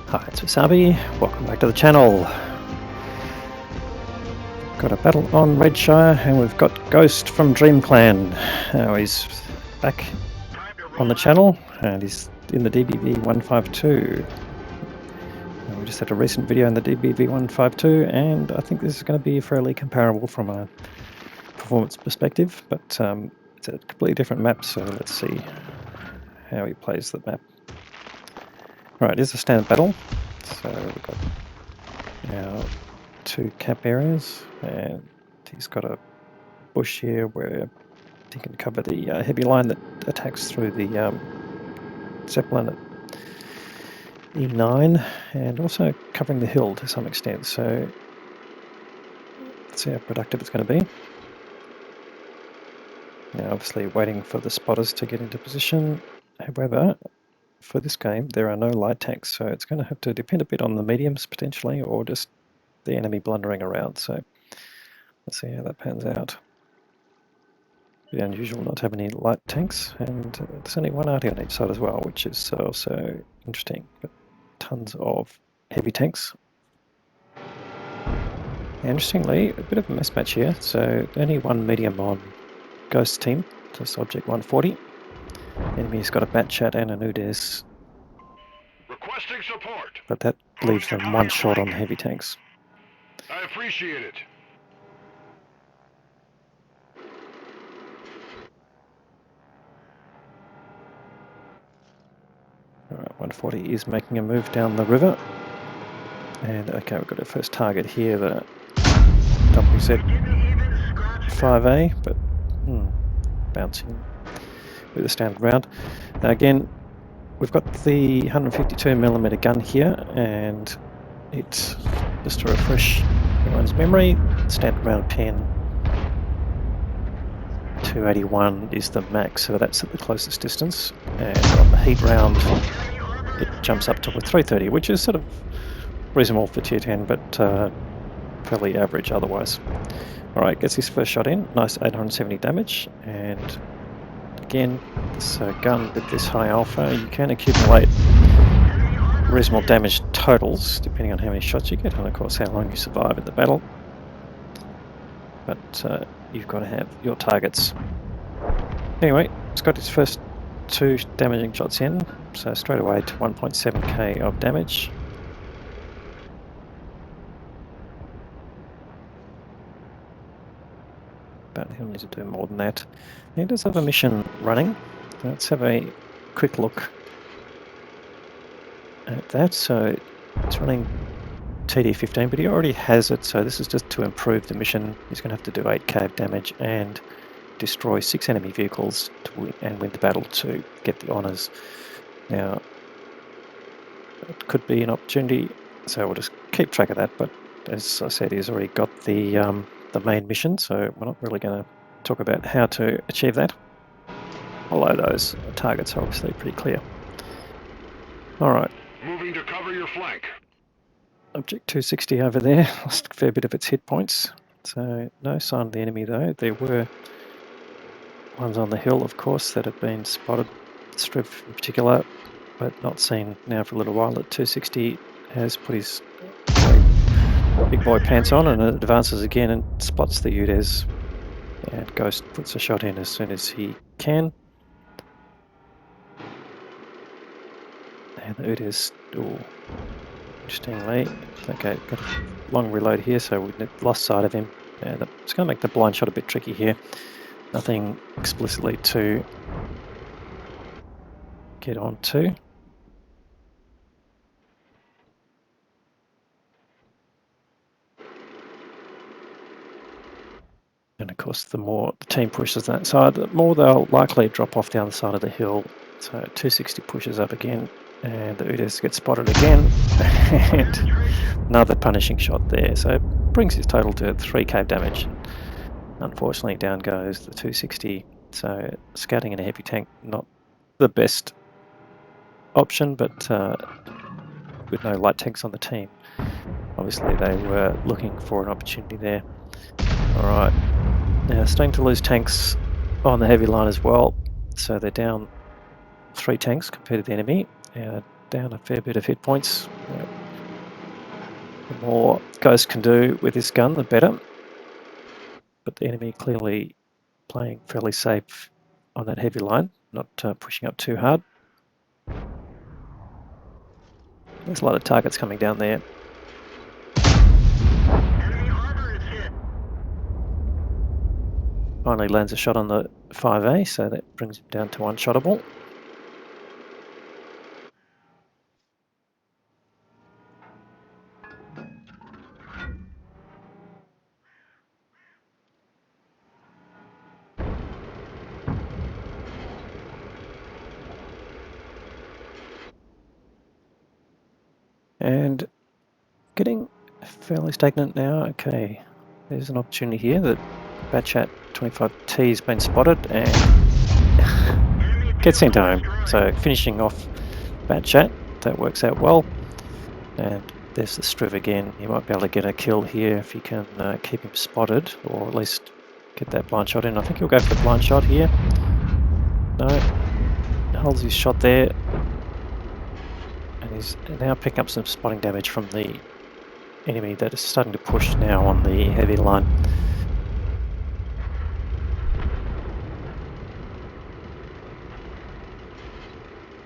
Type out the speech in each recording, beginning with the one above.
Hi, it's Wasabi. Welcome back to the channel. Got a battle on Redshire, and we've got Ghost from Dream Clan. He's back on the channel, and he's in the DBV 152. We just had a recent video in the DBV 152, and I think this is going to be fairly comparable from a performance perspective, but it's a completely different map, so let's see how he plays the map. Right, here's a standard battle. So we've got our two cap areas, and he's got a bush here where he can cover the heavy line that attacks through the Zeppelin at E9, and also covering the hill to some extent. So let's see how productive it's going to be. Now, obviously waiting for the spotters to get into position. However, for this game there are no light tanks, so it's going to have to depend a bit on the mediums potentially, or just the enemy blundering around. So let's see how that pans out. Pretty unusual not to have any light tanks, and there's only one arty on each side as well, which is also interesting. But tons of heavy tanks. And interestingly, a bit of a mismatch here. So only one medium on Ghost team, just Object 140. Enemy's got a Batchat and an Udes. Requesting support. But that leaves them one shot on the heavy tanks. I appreciate it. Alright, 140 is making a move down the river. And okay, we've got our first target here, the WZ-5A, but bouncing with a standard round. Now again, we've got the 152mm gun here, and it's, just to refresh everyone's memory, standard round pen 281 is the max, so that's at the closest distance, and on the heat round it jumps up to a 330, which is sort of reasonable for tier 10, but fairly average otherwise. Alright, gets his first shot in, nice 870 damage, and again, this gun with this high alpha, you can accumulate reasonable damage totals depending on how many shots you get, and of course how long you survive in the battle. But you've got to have your targets. Anyway, it's got its first two damaging shots in, so straight away to 1.7k of damage. But he'll need to do more than that. He does have a mission running. Let's have a quick look at that. So it's running TD15, but he already has it, so this is just to improve the mission. He's going to have to do 8k of damage and destroy 6 enemy vehicles and win the battle to get the honours. Now, it could be an opportunity, so we'll just keep track of that, but as I said, he's already got the main mission, so we're not really going to talk about how to achieve that, although those targets are obviously pretty clear. Alright. Moving to cover your flank. Object 260 over there, lost a fair bit of its hit points, so no sign of the enemy though. There were ones on the hill, of course, that have been spotted, Striv in particular, but not seen now for a little while. At 260 has put his big boy pants on, and it advances again and spots the Udes, and Ghost puts a shot in as soon as he can. And the Udes, interestingly, okay, got a long reload here, so we lost sight of him. And it's going to make the blind shot a bit tricky here. Nothing explicitly to get onto. And of course, the more the team pushes that side, the more they'll likely drop off the other side of the hill. So 260 pushes up again, and the Udes gets spotted again, and another punishing shot there. So it brings his total to 3k damage. Unfortunately, down goes the 260. So scouting in a heavy tank, not the best option, but with no light tanks on the team, obviously they were looking for an opportunity there. Alright, now starting to lose tanks on the heavy line as well, so they're down 3 tanks compared to the enemy, down a fair bit of hit points. The more Ghost can do with this gun, the better. But the enemy clearly playing fairly safe on that heavy line, not pushing up too hard. There's a lot of targets coming down there. Finally lands a shot on the 5A, so that brings him down to one-shottable. And getting fairly stagnant now. Okay, there's an opportunity here that Batchat 25T has been spotted and gets sent home. So finishing off Batchat, that works out well. And there's the Striv again. You might be able to get a kill here if you can keep him spotted, or at least get that blind shot in. I think he'll go for the blind shot here. No, holds his shot there. And he's now picking up some spotting damage from the enemy that is starting to push now on the heavy line.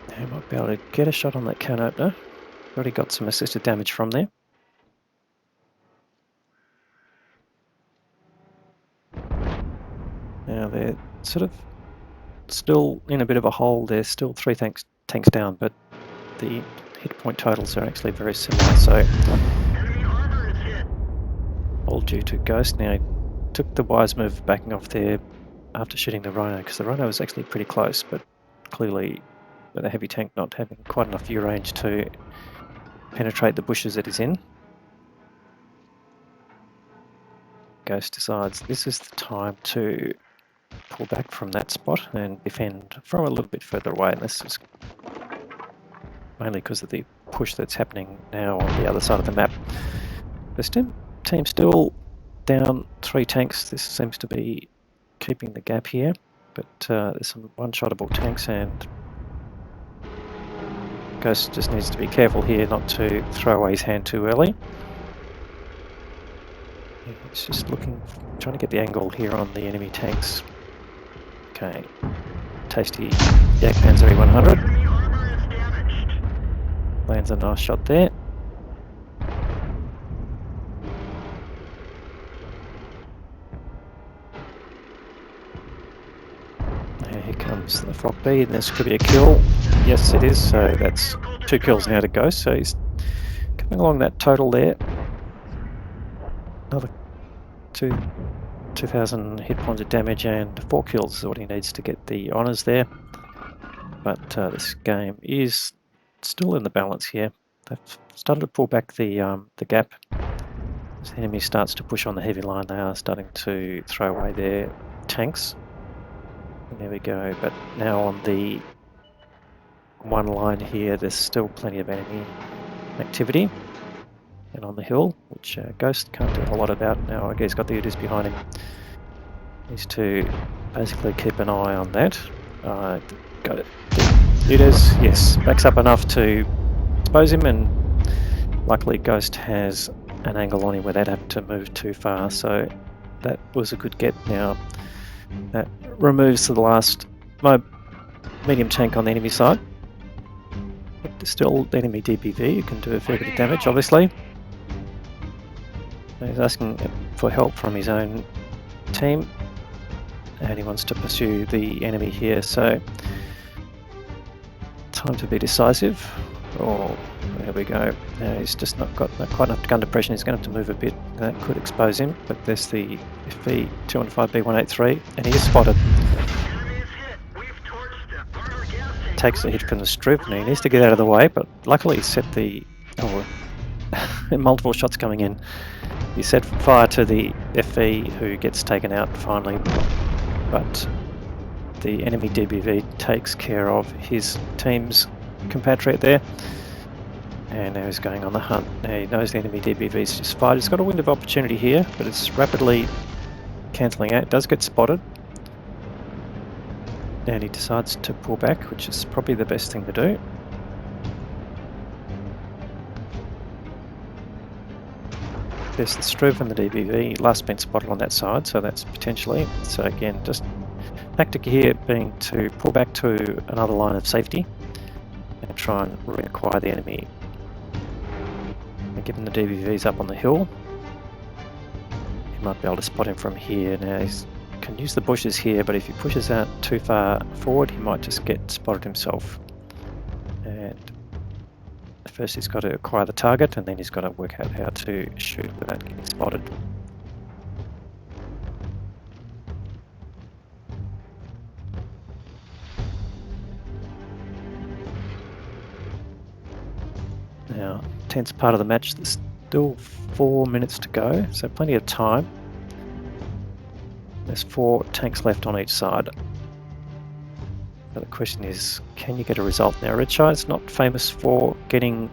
Now might be able to get a shot on that can opener. Already got some assisted damage from there. Now they're sort of still in a bit of a hole. There's still 3 tanks down, but the hit point totals are actually very similar, so all due to Ghost. Now he took the wise move backing off there after shooting the Rhino, because the Rhino was actually pretty close, but clearly with a heavy tank not having quite enough view range to penetrate the bushes that he's in. Ghost decides this is the time to pull back from that spot and defend from a little bit further away, and this is mainly because of the push that's happening now on the other side of the map. The team still down 3 tanks. This seems to be keeping the gap here, but there's some one-shottable tanks, and Ghost just needs to be careful here not to throw away his hand too early. He's just trying to get the angle here on the enemy tanks. Okay, tasty Yak Panzer E100. Lands a nice shot there. Here comes the Flock B, and this could be a kill. Yes, it is, so that's 2 kills now to Ghost, so he's coming along that total there. Another 2,000 hit points of damage and 4 kills is what he needs to get the honours there. But this game is still in the balance here. They've started to pull back the gap. As the enemy starts to push on the heavy line, they are starting to throw away their tanks. And there we go, but now on the one line here, there's still plenty of enemy activity. And on the hill, which Ghost can't do a lot about now. I guess he's got the Udis behind him. Needs to basically keep an eye on that. Got it. Udis, yes, backs up enough to expose him, and luckily Ghost has an angle on him without having to move too far, so that was a good get. Now that removes the last medium tank on the enemy side. But there's still enemy DBV, you can do a fair bit of damage obviously. He's asking for help from his own team, and he wants to pursue the enemy here, so time to be decisive. Oh, there we go. Now he's just not got quite enough gun depression. He's going to have to move a bit. That could expose him, but there's the FV 205B183, and he is spotted. Takes the hit from the Striv, and he needs to get out of the way, but luckily he set the... oh, multiple shots coming in. He set fire to the FV, who gets taken out finally, but the enemy DBV takes care of his team's compatriot there, and now he's going on the hunt. Now he knows the enemy DBV's just fired. He's got a window of opportunity here, but it's rapidly cancelling out. It does get spotted, and he decides to pull back, which is probably the best thing to do. there's the Striv and the DBV. Last been spotted on that side, so that's potentially. So again, just tactic here being to pull back to another line of safety and try and reacquire the enemy. And given the DBV's up on the hill, you might be able to spot him from here. Now he can use the bushes here, but if he pushes out too far forward, he might just get spotted himself. And first he's got to acquire the target, and then he's got to work out how to shoot without getting spotted. Now, tense part of the match, there's still 4 minutes to go, so plenty of time. There's 4 tanks left on each side. So the question is, can you get a result? Now, Redshire is not famous for getting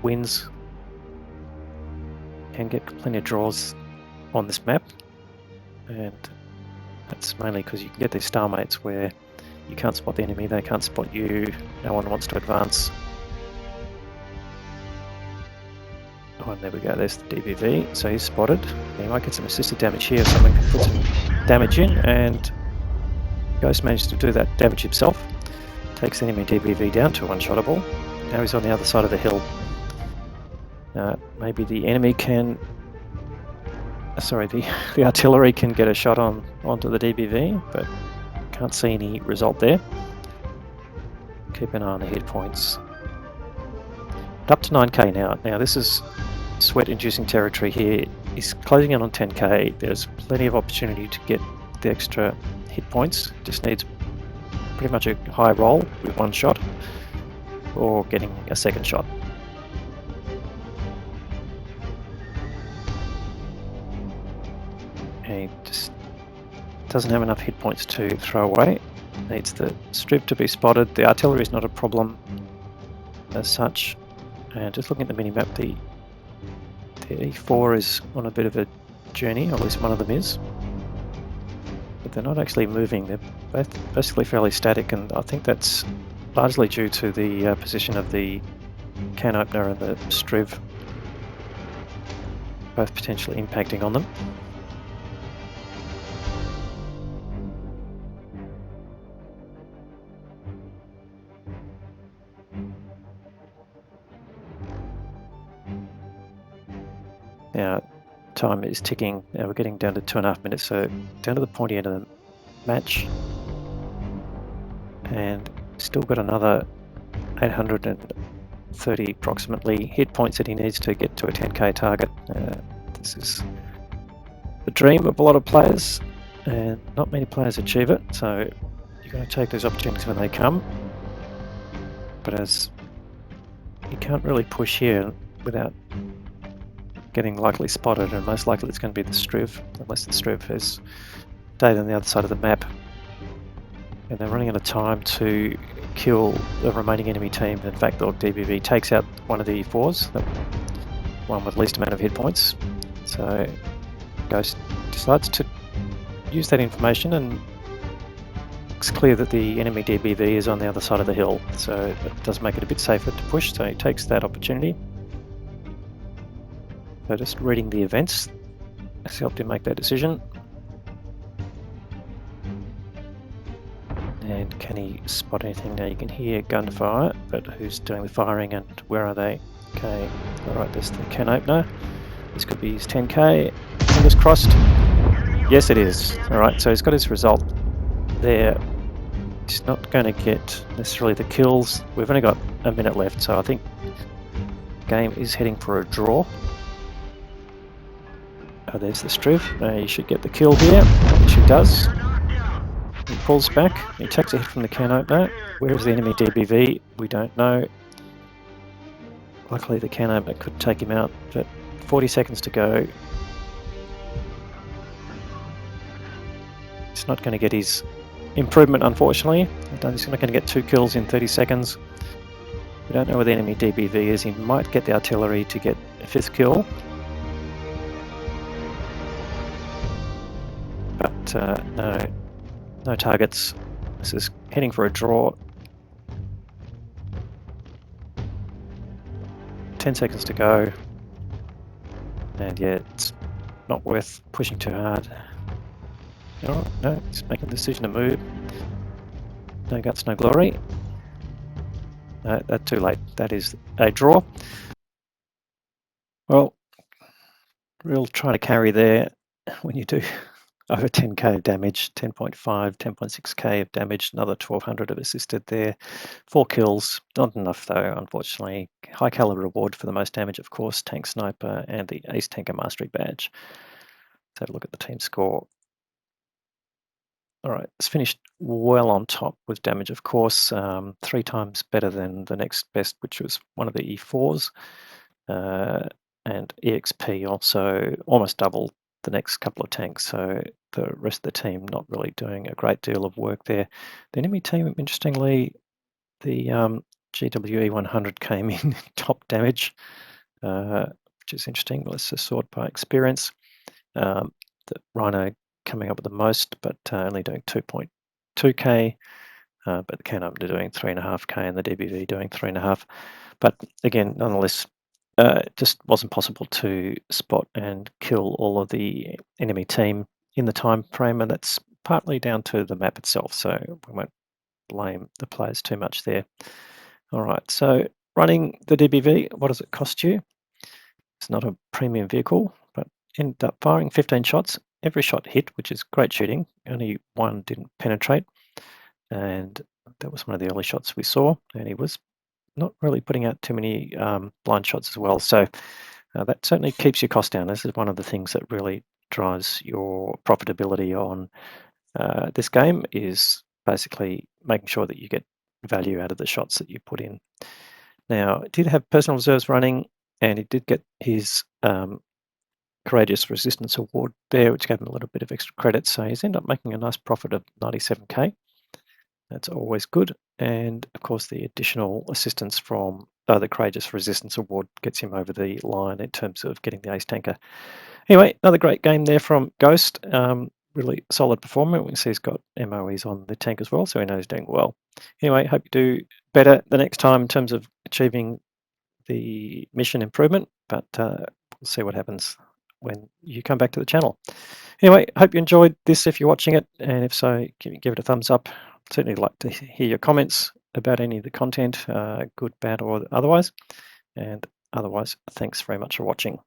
wins. Can get plenty of draws on this map, and that's mainly because you can get these stalemates where you can't spot the enemy, they can't spot you, no one wants to advance. Oh, and there we go, there's the DBV, so he's spotted. He might get some assisted damage here if someone can put some damage in, and Ghost managed to do that damage himself. Takes the enemy DBV down to one-shottable. Now he's on the other side of the hill. Maybe the enemy can... sorry, the artillery can get a shot onto the DBV, but can't see any result there. Keep an eye on the hit points. Up to 9k now. Now this is sweat-inducing territory here. He's closing in on 10k. There's plenty of opportunity to get the extra hit points. Just needs pretty much a high roll with one shot, or getting a second shot. He just doesn't have enough hit points to throw away. Needs the strip to be spotted. The artillery is not a problem as such. And just looking at the mini-map, the E4 is on a bit of a journey, or at least one of them is. But they're not actually moving, they're both basically fairly static, and I think that's largely due to the position of the can opener and the Striv, both potentially impacting on them. Now, time is ticking. Now we're getting down to 2.5 minutes, so down to the pointy end of the match. And still got another 830 approximately hit points that he needs to get to a 10k target. This is the dream of a lot of players, and not many players achieve it, so you've got to take those opportunities when they come. But as you can't really push here without getting likely spotted, and most likely it's going to be the Striv, unless the Striv has stayed on the other side of the map. And they're running out of time to kill the remaining enemy team. In fact, the DBV takes out one of the E4s, the one with least amount of hit points. So Ghost decides to use that information, and it's clear that the enemy DBV is on the other side of the hill, so it does make it a bit safer to push, so he takes that opportunity. So just reading the events has helped him make that decision. And can he spot anything? Now you can hear gunfire, but who's doing the firing and where are they? Okay, alright, there's the can opener. This could be his 10k, fingers crossed. Yes it is. Alright, so he's got his result there. He's not going to get necessarily the kills. We've only got a minute left, so I think the game is heading for a draw. Oh, there's the Striv. He should get the kill here, which he does. He pulls back, he takes a hit from the can opener. Where is the enemy DBV? We don't know. Luckily the can opener could take him out, but 40 seconds to go. He's not going to get his improvement, unfortunately. He's not going to get 2 kills in 30 seconds. We don't know where the enemy DBV is. He might get the artillery to get a 5th kill. But no targets. This is heading for a draw. 10 seconds to go. And yeah, it's not worth pushing too hard. Oh, no, he's making the decision to move. No guts, no glory. No, that's too late. That is a draw. Well, real try to carry there when you do over 10k of damage, 10.5, 10.6k of damage, another 1200 of assisted there. 4 kills, not enough though, unfortunately. High caliber reward for the most damage, of course, tank sniper and the ace tanker mastery badge. Let's have a look at the team score. All right, it's finished well on top with damage, of course, 3 times better than the next best, which was one of the E4s. And EXP also almost double the next couple of tanks, so the rest of the team not really doing a great deal of work there. The enemy team, interestingly, the GWE 100 came in top damage, which is interesting. Let's just sort by experience. The Rhino coming up with the most, but only doing 2.2k. But the Canon doing 3.5k and the DBV doing 3.5. But again, nonetheless, it just wasn't possible to spot and kill all of the enemy team in the time frame, and that's partly down to the map itself, so we won't blame the players too much there. All right, so running the DBV, what does it cost you? It's not a premium vehicle, but ended up firing 15 shots. Every shot hit, which is great shooting. Only one didn't penetrate, and that was one of the early shots we saw, and he was not really putting out too many blind shots as well. So that certainly keeps your cost down. This is one of the things that really drives your profitability on this game, is basically making sure that you get value out of the shots that you put in. Now, it did have personal reserves running, and he did get his Courageous Resistance Award there, which gave him a little bit of extra credit. So he's ended up making a nice profit of 97k. That's always good. And of course, the additional assistance from the Courageous Resistance Award gets him over the line in terms of getting the ace tanker. Anyway, another great game there from Ghost. Really solid performer. We can see he's got MOEs on the tank as well, so he knows he's doing well. Anyway, hope you do better the next time in terms of achieving the mission improvement, but we'll see what happens when you come back to the channel. Anyway, hope you enjoyed this if you're watching it, and if so, give it a thumbs up. I'd certainly like to hear your comments about any of the content, good, bad, or otherwise. And otherwise, thanks very much for watching.